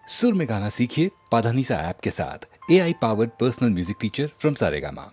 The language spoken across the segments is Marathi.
सुर में गाना सीखिए पाधानीसा ऐप के साथ। AI powered personal music teacher from Saregama.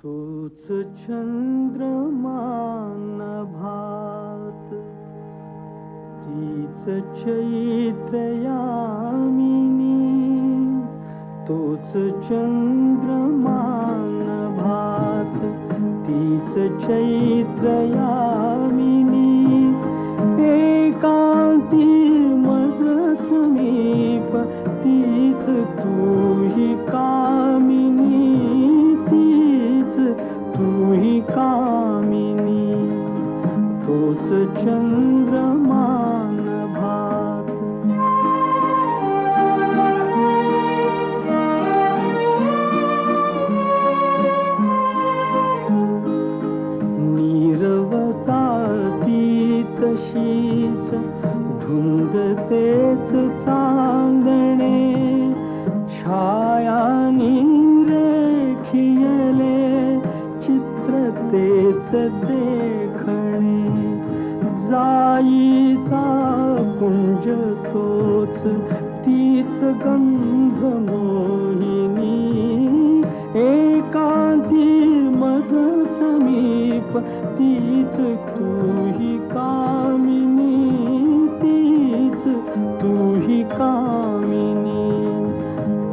तूच चंद्रमा नभात तीच चैत्रयामिनी, तूच चंद्रमा नभात तीच चैत्रयामिनी, एकांती मज समीप तीच तूही कामिनी, तूही कामिनी, तोच चंद्रमा नभात। नीरवताती तशीच धुंद तेच चांदणे, छाया रेखियले तेच देखणे, जाईचा कुंज तोच तीच गंध मोहिनी, एकांती मज समीप तीच तूही कामिनी, तीच तूही कामिनी,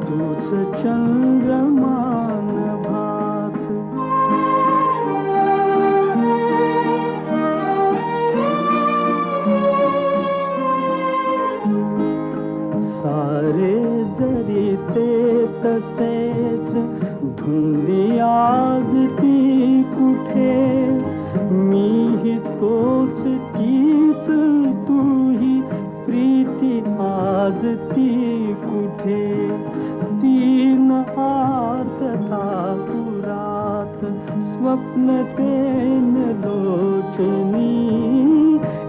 तूच चंद्रमा नभात। सारे जरी ते तसेच धुंदी आज ती कुठे, स्वप्नतेन लोचनी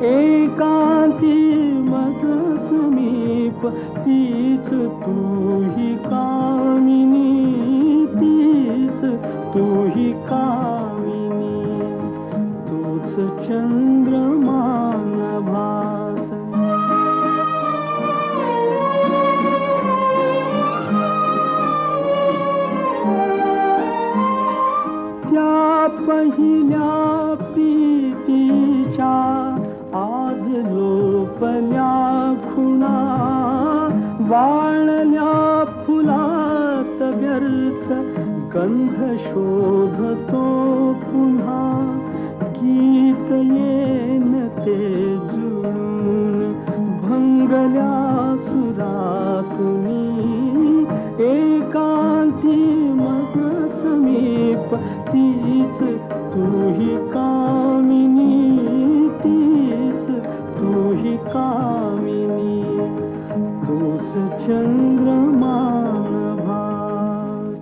एकांती मज समीप तीच तूही कामिनी तीच तूही कामिनी तूच चंद्रमान भास त्या पहिल्या प्रीतीच्या आज लोपल्या खुणा वाळल्या फुलात व्यर्थ गंध शोधतो पुन्हा गीत येन ते जुळून भंगल्या सुरातुनी एकांती मज समीप तीच तूही कामिनी तीच तूही कामिनी तूच चंद्रमान भास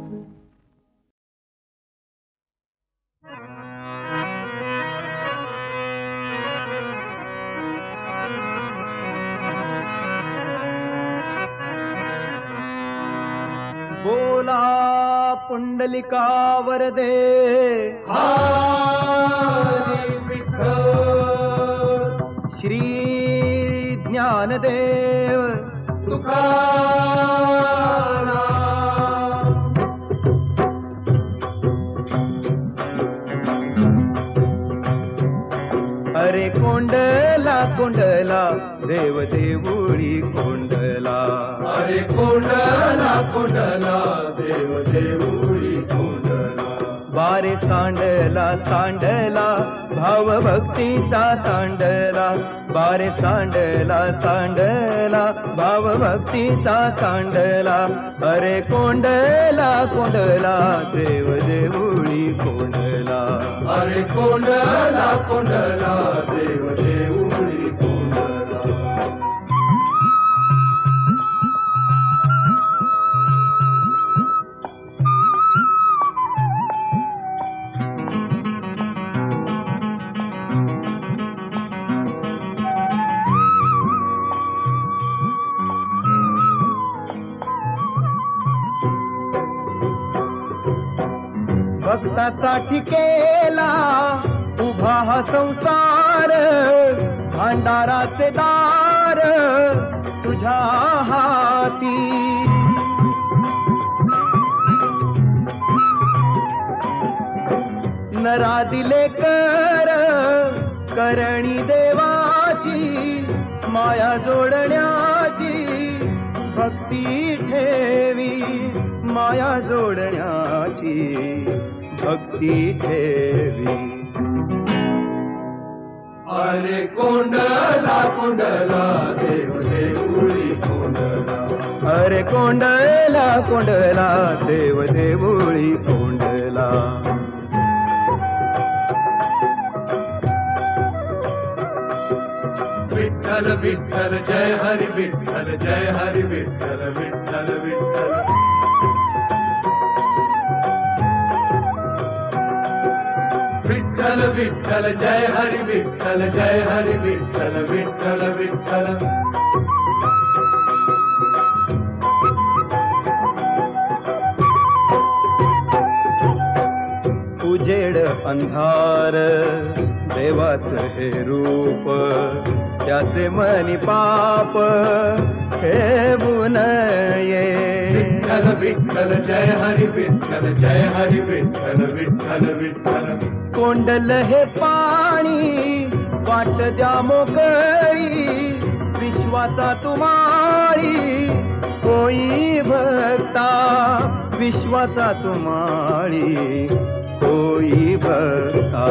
बोला पुंडलिका वरदे हरी विठ्ठल श्री ज्ञानदेव तुकाराम अरे कोंडला कोंडला देव देऊळी कोंडला अरे कोंडला कोंडला देव देऊळी कोंडला बारे सांडला सांडला भाव भक्तीचा सांडला बारे सांडला सांडला भाव भक्तीचा सांडला अरे कोंडला कोंडला देव देऊळी कोंडला अरे कोंडला कोंडला देव देऊळी कोंडला भक्तासाठी केला उभा हा संसार भांडाराचे दार तुझ्या हाती नरा दिले करणी देवाची माया जोडण्याची भक्ती ठेवी माया जोडण्याची भक्ती ठेवी अरे कोंडला कोंडला देव देऊळी कोंडला अरे कोंडला कोंडला देव देऊळी कोंडला विठ्ठल विठ्ठल जय हरी विठ्ठल जय हरी विठ्ठल विठ्ठल विठ्ठल विठ्ठल विठ्ठल जय हरी विठ्ठल जय हरी विठ्ठल विठ्ठल विठ्ठल उजेड अंधार देवाचं हे रूप त्याचे मनी पाप ठेवू नये विठ्ठल विठ्ठल जय हरी विठ्ठल जय हरी विठ्ठल विठ्ठल विठ्ठल कोंडल हे पाणी वाट द्या मोकळी विश्वाचा तुम्हाळी होई भक्ता विश्वाचा तुम्हाळी होई भक्ता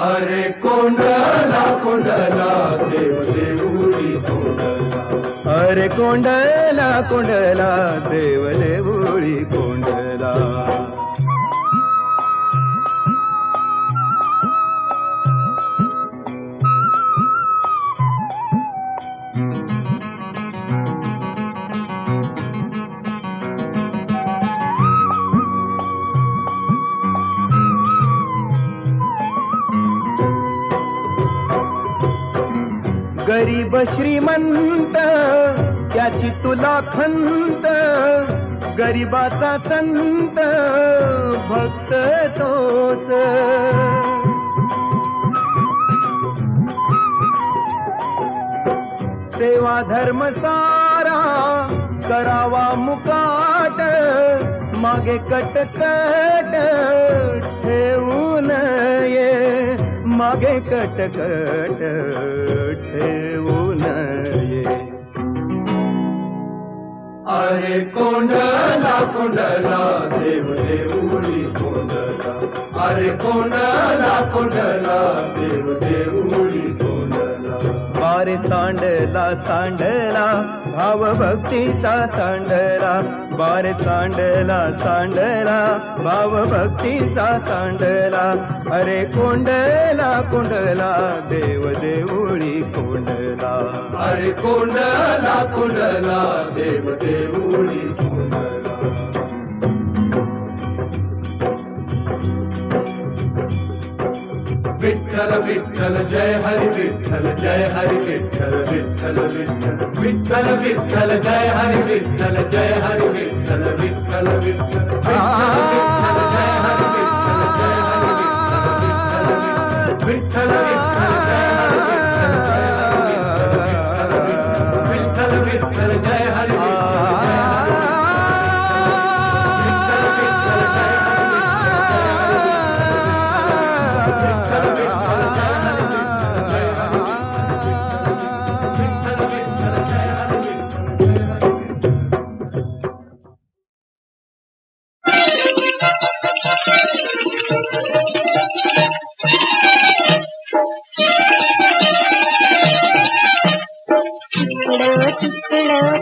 अरे कोंडला कोंडला देव देऊळी कोंडला अरे कोंडला कोंडला देव देऊळी कोंडला गरीब श्रीमंत त्याची तुला खंत, गरीबाचा संत भक्त तोच. सेवा धर्म सारा करावा मुकाट, मागे कटकट ठेवू नये, मागे कटकट ठेवू नये. अरे कोंडला कोंडला देव देऊळी कोंडला, अरे कोंडला कोंडला देव देऊळी कोंडला. बारे सांडला सांडला भाव भक्तीचा सांडला, बारे सांडला सांडला भाव भक्तीचा सांडला. अरे कोंडला कोंडला देव देऊळी कोंडला, अरे कोंडला कोंडला देव देऊळी कोंडला. विठ्ठल विठ्ठल जय हरी विठ्ठल जय हरी विठ्ठल विठ्ठल विठ्ठल विठ्ठल विठ्ठल जय हरी विठ्ठल जय हरी विठ्ठल विठ्ठल विठ्ठल विठ्ठल जय हरी विठ्ठल जय हरी विठ्ठल विठ्ठल विठ्ठल जय हरी विठ्ठल विठ्ठल जय हरी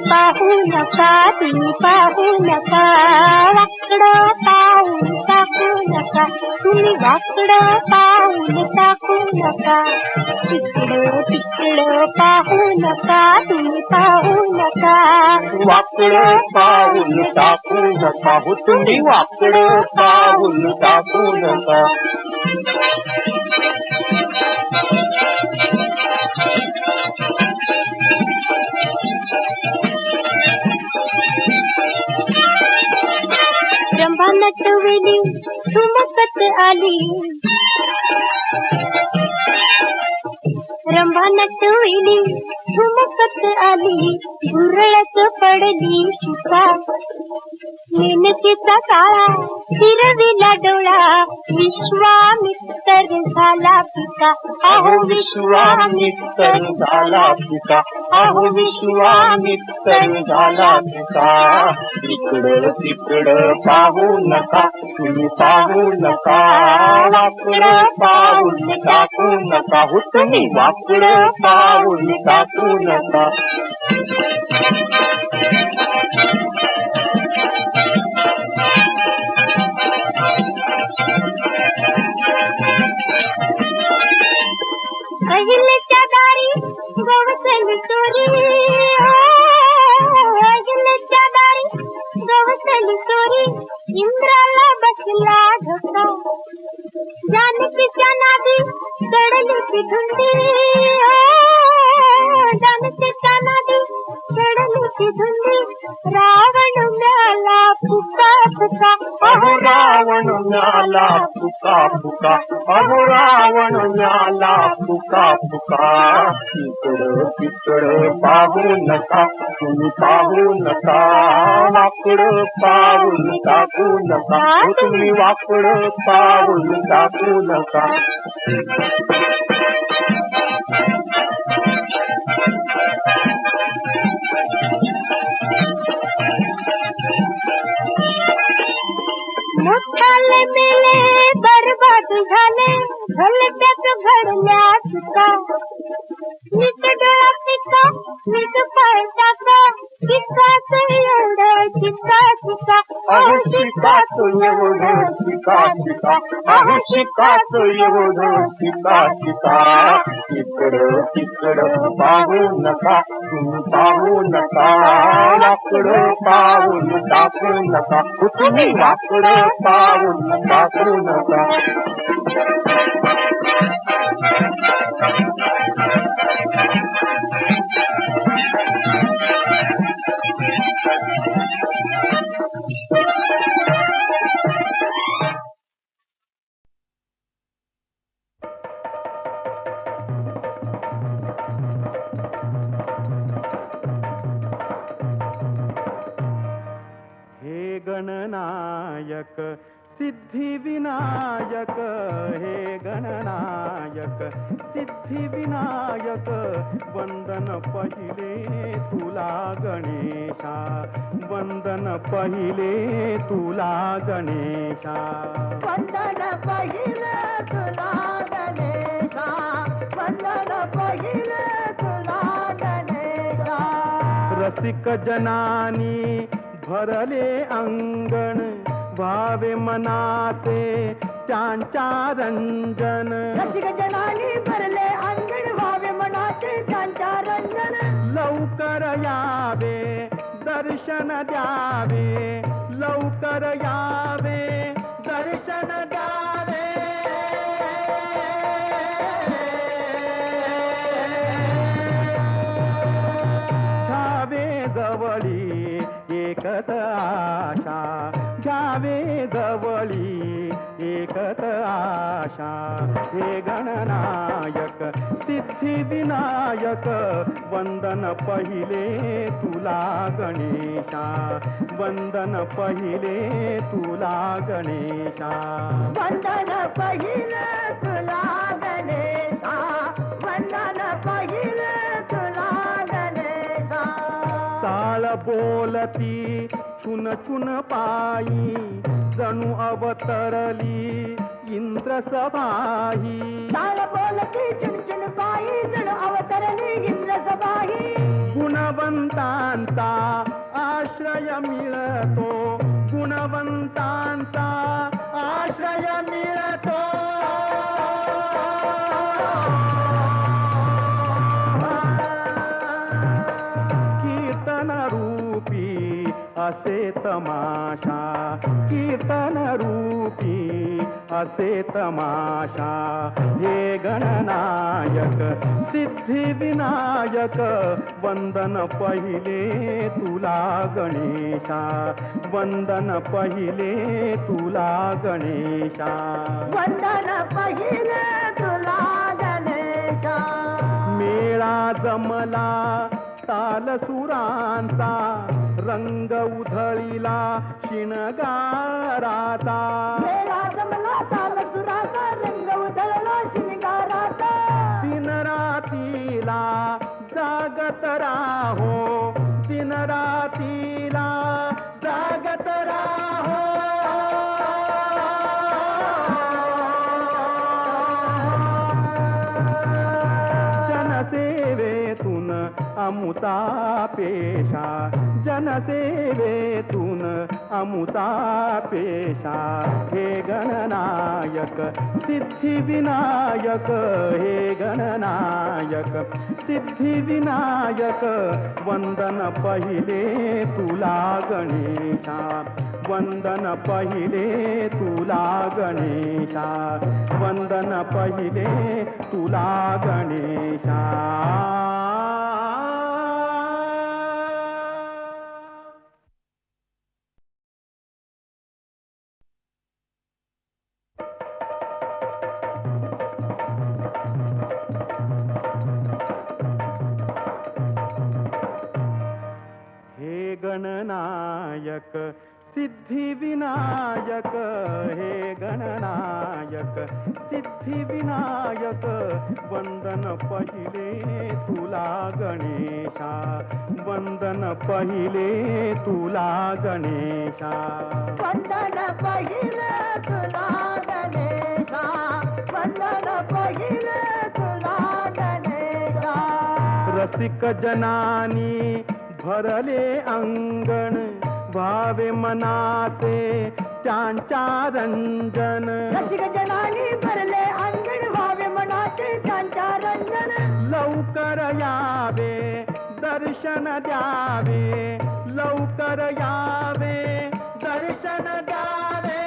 पाहू नका तुम्ही पाहू नका, वाकडं पाऊल टाकू नका, तुम्ही वाकडं पाऊल टाकू नका. तिकडं तिकडं पाहू नका तुम्ही पाहू नका, वाकडं पाऊल टाकू नका, हो तुम्ही वाकडं पाऊल टाकू नका. रंभा नटविली ठुमकत आली, रंभा नटविली ठुमकत आली, झुरळत पडली शिका. मेनकेचा काळा फिरविला डोळा, विश्वामित्र झाला पिका. अहो विश्वामित्र झाला पिका, अहो विश्वामित्र झाला पिका. इकडं तिकडं पाहू नका तुम्ही पाहू नका, वाकडं पाऊल टाकू नका, हो तुम्ही वाकडं पाऊल टाकू नका. अहिल्याच्या दारी गवसली चोरी, अहिल्याच्या दारी गवसली चोरी, इंद्राला बसला धोका. जानकीच्या नादी चढली ती धुंदी, जानकीच्या नादी चढली ती धुंदी, रावण मिळाला फुका फुका. अहो रावण मिळाला फुका फुका, अहो रावण मिळाला फुका फुका. इकडं तिकडं पाहू नका तुम्ही पाहू नका, वाकडं पाऊल टाकू नका, हो तुम्ही वाकडं पाऊल टाकू नका. मोठाले मेले बरबाद झाले, भलत्याच घडल्या चुका. नीट डोळा पिका नीट पाय टाका, चिकाच एवढं चिका चिका. अहो शिकाच एवढं शिका शिका, अहो शिकाच एवढं शिका शिका. इकडं तिकडं पाहू नका तुम्ही पाहू नका, वाकडं पाऊल टाकू नका, तुम्ही वाकडं पाऊल टाकू नका. गणनायक हे गणनायक सिद्धिविनायक वंदन पहिले तुला गणेशा वंदन पहिले तुला गणेशा वंदन पहिले तुला गणेशा वंदन पहिले तुला गणेशा रसिक जनानी भरले अंगण भावे मनाते त्यांच्या रंजन रसिक जनानी भरले अंगण व्हावे मनाचे त्यांच्या रंजन लवकर यावे दर्शन द्यावे लवकर यावे दर्शन द्यावे घ्यावे जवळी एकत आशा घ्यावे जवळी एकत आशा हे गणनायक सिद्धिविनायक वंदन पहिले तुला गणेशा वंदन पहिले तुला गणेशा वंदन पहिले तुला गणेशा वंदन पहिले तुला गणेशा चाळ बोलती छुन छुन पायी जणू अवतरली इंद्र सभाही चाल बोलती चुनचुन पायी जण अवतरली इंद्र सभाही गुणवंतांचा आश्रय मिळतो गुणवंतांचा आश्रय मिळतो कीर्तन रूपी असे तमाशा कीर्तन रूपी असे तमाशा हे गणनायक सिद्धिविनायक वंदन पहिले तुला गणेशा वंदन पहिले तुला गणेशा वंदन पहिले तुला गणेशा मेळा जमला ताल सुरांचा रंग उधळीला शिणगाराचा मेळा जमला ताल सुराचा रंग उधळला शिणगाराचा दिन रातीला जागत राहो दिन रातीला जागत राहो जनसेवेतून अमुता पेशा जनसेवेतून अमुता पेशा हे गणनायक सिद्धिविनायक हे गणनायक सिद्धिविनायक वंदन पहिले तुला गणेशा वंदन पहिले तुला गणेशा वंदन पहिले तुला गणेशा हे गणनायक सिद्धिविनायक हे गणनायक सिद्धिविनायक वंदन पहिले तुला गणेशा वंदन पहिले तुला गणेशा वंदन पहिले तुला गणेशा वंदन पहिले तुला गणेशा रसिक जनानी भरले अंगण भावे मनाते त्यांच्या रंजन रसिक जनानी भरले अंगण व्हावे मनाचे त्यांच्या रंजन लवकर यावे दर्शन द्यावे लवकर यावे दर्शन द्यावे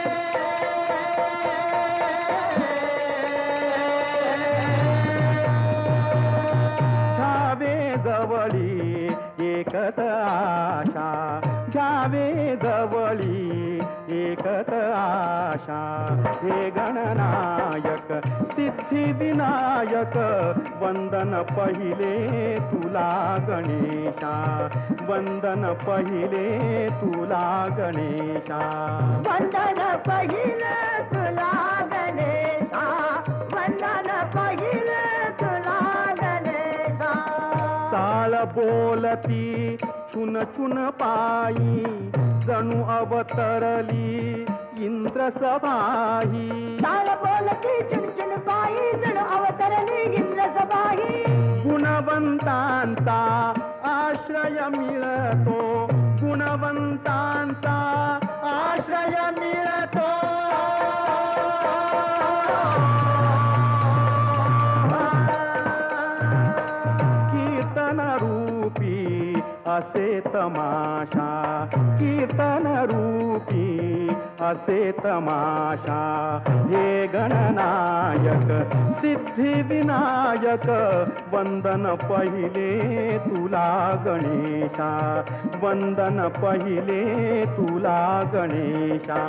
घ्यावे जवळी एकत आशा घ्यावे जवळी एकत आशा हे गणनायक सिद्ध सिद्धिविनायक वंदन पहिले तुला गणेशा, वंदन पहिले तुला गणेशा. वंदन पहिले तुला गणेशा, वंदन पहिले तुला गणेशा. चाळ बोलती छुन छुन पायी जणू अवतरली इंद्र सभाही. चाळ बोलती चुणचुण पायी जणू अवतरली इंद्र सभाही. गुणवंतांचा आश्रय मिळतो, गुणवंतांचा आश्रय मिळतो. कीर्तन रूपी असे तमाशा, कीर्तन रूपी असे तमाशा. हे गणनायक सिद्धिविनायक वंदन पहिले तुला गणेशा, वंदन पहिले तुला गणेशा.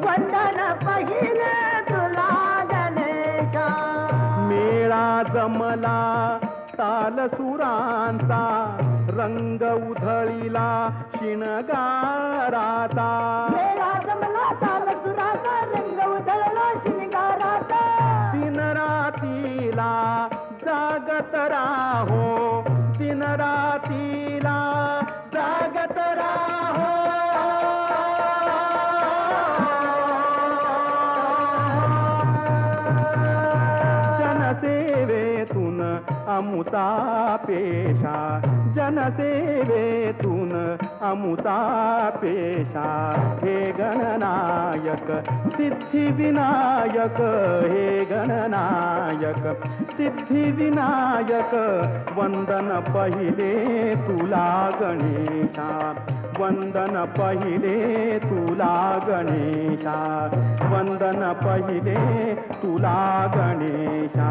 वंदन पहिले तुला गणेशा. मेळा जमला ताल सुरांचा, रंग उधळीला शिणगाराचा. मेळा जमला ताल सुराचा, रंग उधळला शिणगाराचा. दिन रातीला जागत राहो, दिन रातीला जागत राहो. जनसेवेतून अमुता पेशा, जनसेवेतून अमुता पेशा. हे गणनायक सिद्धिविनायक, हे गणनायक सिद्धिविनायक वंदन पहिले तुला गणेशा, वंदन पहिले तुला गणेशा, वंदन पहिले तुला गणेशा.